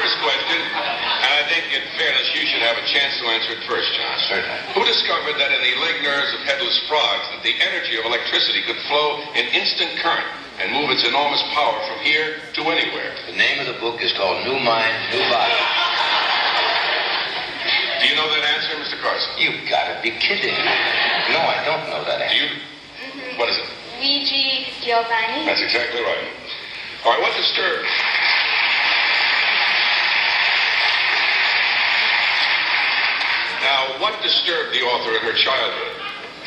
first question, and I think in fairness you should have a chance to answer it first, John. Certainly. Who discovered that in the leg nerves of headless frogs that the energy of electricity could flow in instant current and move its enormous power from here to anywhere? The name of the book is called New Mind, New Body. Do you know that answer, Mr. Carson? You've got to be kidding. No, I don't know that Do answer. you? What is it? Luigi Giovanni. That's exactly right. All right, what disturbed? Now, what disturbed the author in her childhood?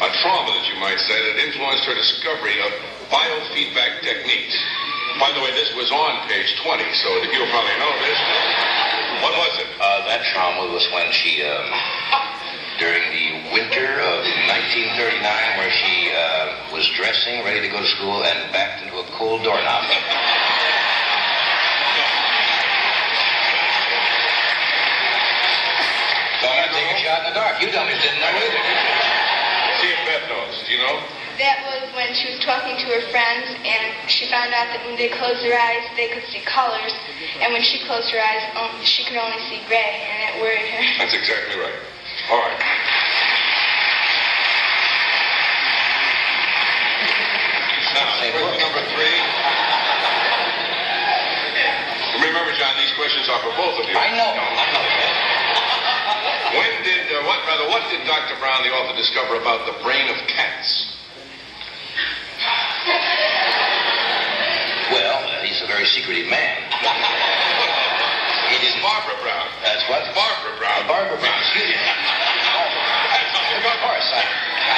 A trauma, that you might say, that influenced her discovery of biofeedback techniques. By the way, this was on page 20, so you'll probably know this. What was it? That trauma was when she, during the winter of 1939, where she was dressing, ready to go to school, and backed into a cold doorknob. Thought I'd take a shot in the dark. You dummies didn't know either. See if Beth knows. Do you know? That was when she was talking to her friends, and she found out that when they closed their eyes, they could see colors, and when she closed her eyes, she could only see gray, and it worried her. That's exactly right. All right. Now, question number 3. Remember, John, these questions are for both of you. I know. What did Dr. Brown, the author, discover about the brain of cats? Well, he's a very secretive man. He didn't. Barbara Brown. That's what? Barbara Brown. Barbara Brown. Excuse me. Of course, I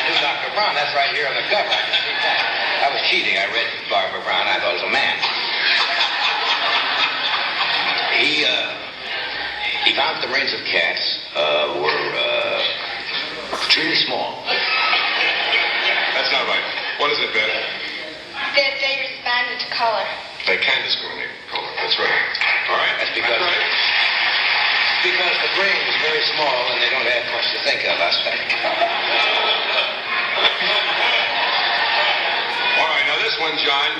knew Dr. Brown. That's right here on the cover. I was cheating. I read Barbara Brown. I thought it was a man. He found that the brains of cats were extremely small. That's not right. What is it, Beth? That they responded to color. They can discriminate color. That's right. All right? That's because right. because the brain is very small and they don't have much to think of, I think. All right, now this one, John,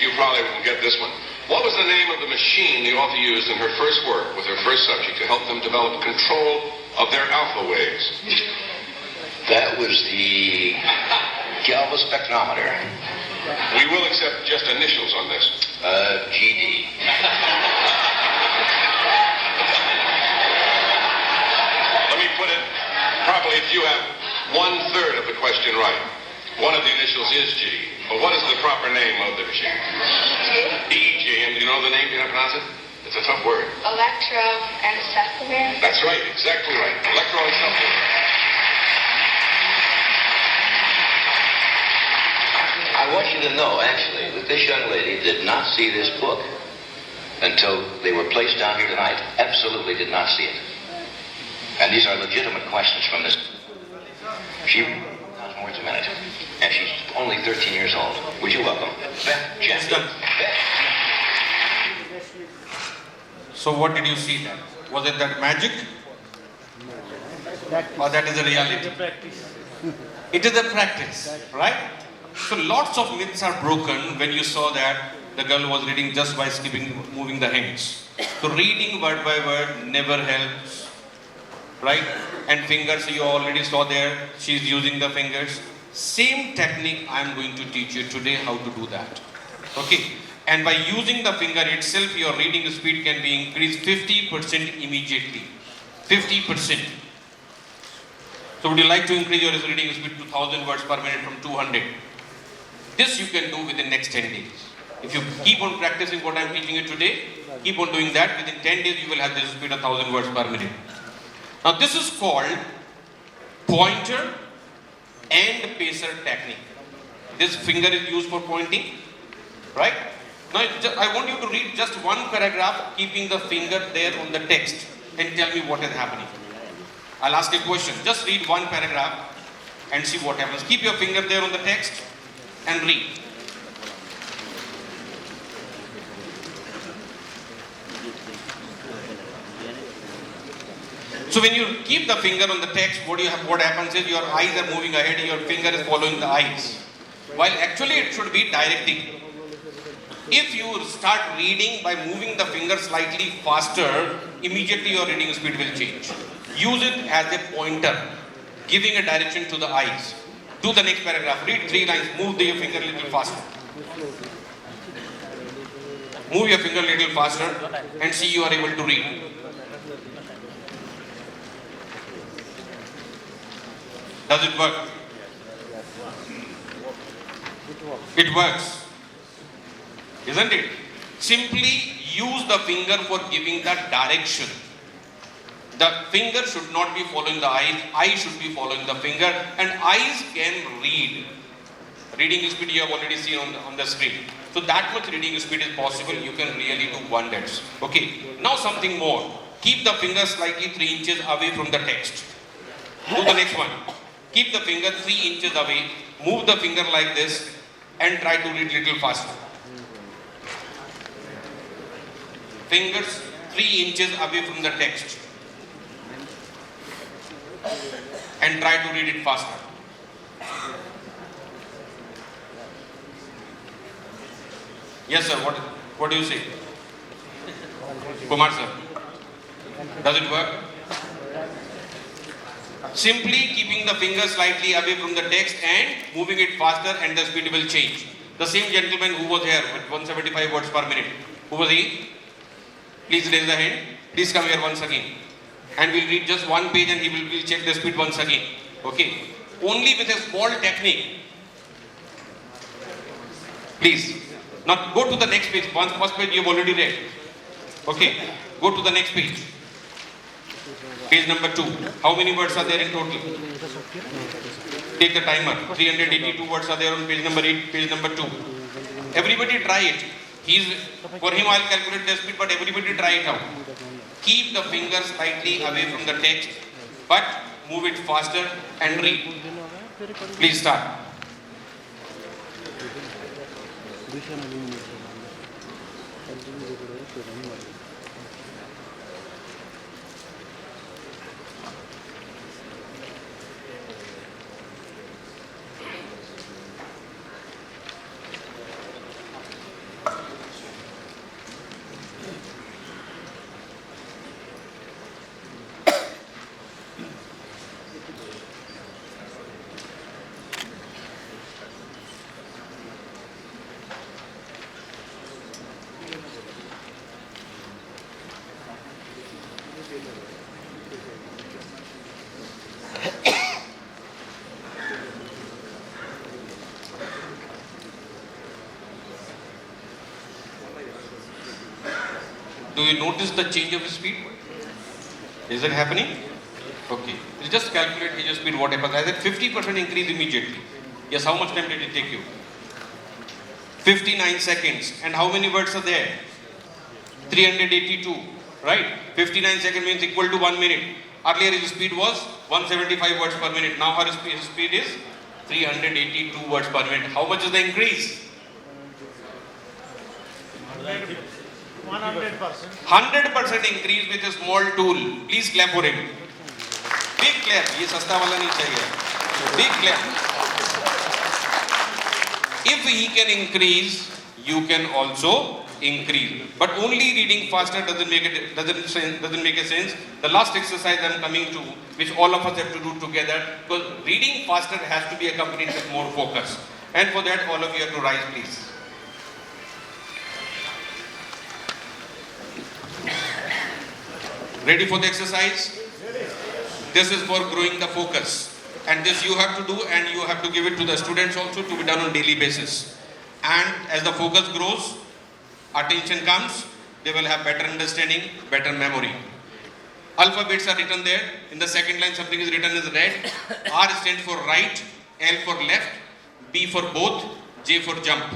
you probably won't get this one. What was the name of the machine the author used in her first work with her first subject to help them develop control of their alpha waves? That was the galvaspectrometer. We will accept just initials on this. GD. Let me put it properly. If you have 1/3 of the question right, one of the initials is G. But what is the proper name of the machine? EEG. And do you know the name? Can I pronounce it? It's a tough word. Electroencephalogram. That's right. Exactly right. Electroencephalogram. I want you to know, actually, that this young lady did not see this book until they were placed down here tonight. Absolutely did not see it. And these are legitimate questions from this. She 1,000 words a minute. And she's only 13 years old. Would you welcome Beth Jensen? So what did you see then? Was it that magic? Or that is a reality? It is a practice, right? So lots of myths are broken when you saw that the girl was reading just by moving the hands. So reading word by word never helps, right? And fingers, you already saw there, she's using the fingers. Same technique I'm going to teach you today how to do that. Okay? And by using the finger itself, your reading speed can be increased 50% immediately. 50%. So would you like to increase your reading speed to 1,000 words per minute from 200? This you can do within next 10 days. If you keep on practicing what I'm teaching you today, keep on doing that, within 10 days you will have this speed of 1,000 words per minute. Now this is called pointer and pacer technique. This finger is used for pointing, right? Now I want you to read just one paragraph, keeping the finger there on the text, and tell me what is happening. I'll ask a question. Just read one paragraph and see what happens. Keep your finger there on the text and read. So when you keep the finger on the text, what happens is your eyes are moving ahead and your finger is following the eyes. While actually it should be directing. If you start reading by moving the finger slightly faster, immediately your reading speed will change. Use it as a pointer, giving a direction to the eyes. Do the next paragraph. Read 3 lines. Move your finger a little faster. Move your finger a little faster and see you are able to read. Does it work? It works. Isn't it? Simply use the finger for giving the direction. The finger should not be following the eyes should be following the finger, and eyes can read. Reading speed you have already seen on the screen. So that much reading speed is possible, you can really do wonders. Okay, now something more. Keep the finger slightly 3 inches away from the text. Do the next one. Keep the finger 3 inches away, move the finger like this and try to read little faster. Fingers 3 inches away from the text and try to read it faster. Yes sir, what do you say? Kumar sir, does it work? Simply keeping the finger slightly away from the text and moving it faster, and the speed will change. The same gentleman who was here with 175 words per minute, who was he? Please raise the hand. Please come here once again. And we'll read just one page and we'll check the speed once again. Okay. Only with a small technique. Please. Now go to the next page. First page you've already read. Okay. Go to the next page. Page number 2. How many words are there in total? Take the timer. 382 words are there on page number 8, page number 2. Everybody try it. For him I'll calculate the speed, but everybody try it out. Keep the finger slightly away from the text, but move it faster and read. Please start. Do you notice the change of speed? Is it happening? Okay. You just calculate his speed, what happens. I said 50% increase immediately. Yes, how much time did it take you? 59 seconds. And how many words are there? 382. Right? 59 seconds means equal to 1 minute. Earlier his speed was 175 words per minute. Now her speed is 382 words per minute. How much is the increase? 100% increase with a small tool. Please clap for him. Big clap. ये सस्ता वाला नहीं चाहिए. Big clap. If he can increase, you can also increase. But only reading faster doesn't make a sense. The last exercise I'm coming to, which all of us have to do together, because reading faster has to be accompanied with more focus. And for that, all of you have to rise, please. Ready for the exercise? This is for growing the focus. And this you have to do, and you have to give it to the students also, to be done on daily basis. And as the focus grows, attention comes, they will have better understanding, better memory. Alphabets are written there. In the second line, something is written as red. R stands for right, L for left, B for both, J for jump.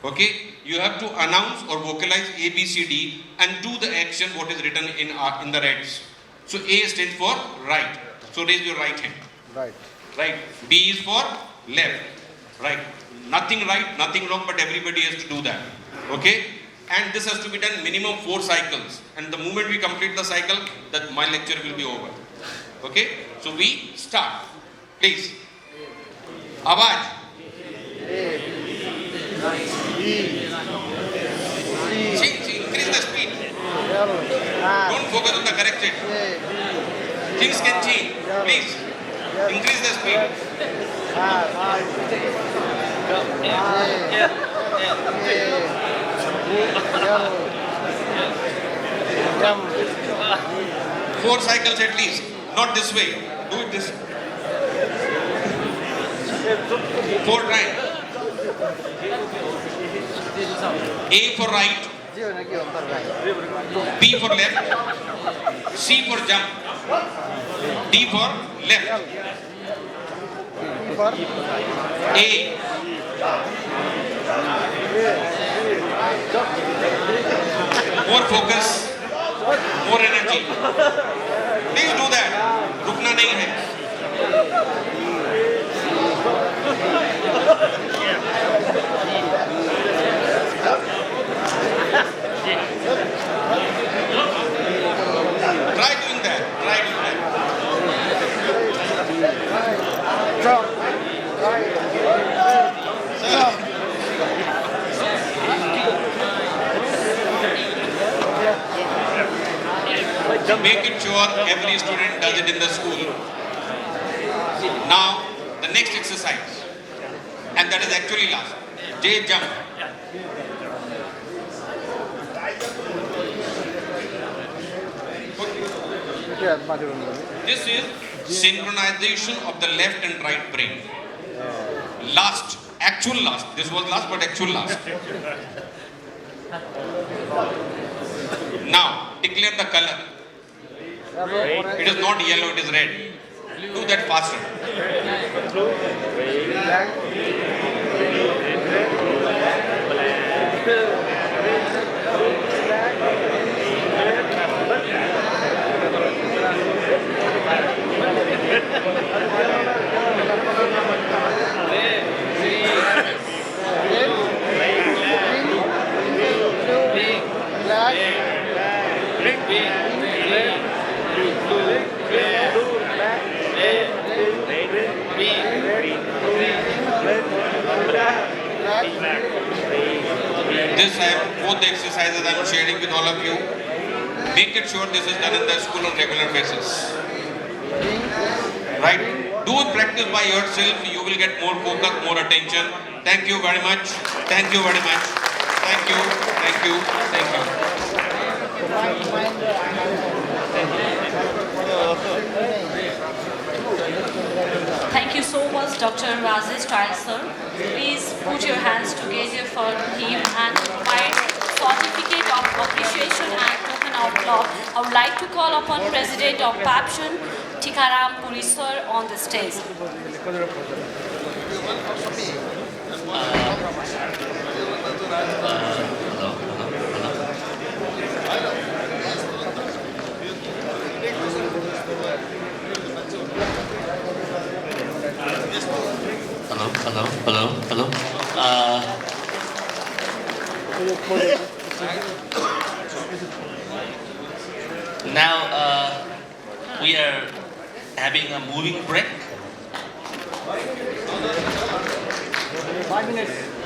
Okay? You have to announce or vocalize A, B, C, D and do the action what is written in the reds. So A stands for right. So raise your right hand. Right. Right. B is for left. Right. Nothing right, nothing wrong, but everybody has to do that. Okay? And this has to be done minimum 4 cycles. And the moment we complete the cycle, that my lecture will be over. Okay? So we start. Please. Awaj. Don't focus on the corrected. Things can change. Please increase the speed. Four cycles at least. Not this way. Do it this. 4 times. A for right. B for left. C for jump. D for left. A. More focus. More energy. Please do that. रुकना नहीं है. Try doing that. Try doing that. Make it sure every student does it in the school. Now, the next exercise, and that is actually last. J jump. This is synchronization of the left and right brain. Last, actual last. This was last, but actual last. Now, declare the color. It is not yellow, it is red. Do that faster. This both the exercises I am sharing with all of you. Make it sure this is done in the school on regular basis. Right? Do practice by yourself. You will get more focus, more attention. Thank you very much. Thank you very much. Thank you. Thank you. Thank you. Thank you so much, Dr. Rajesh Tyal, sir. Please put your hands together for him and provide certificate of appreciation and token of love. I would like to call upon President of PAPSHUN, Tikaram Puri, sir, on the stage. Hello. Now we are having a moving break. 5 minutes.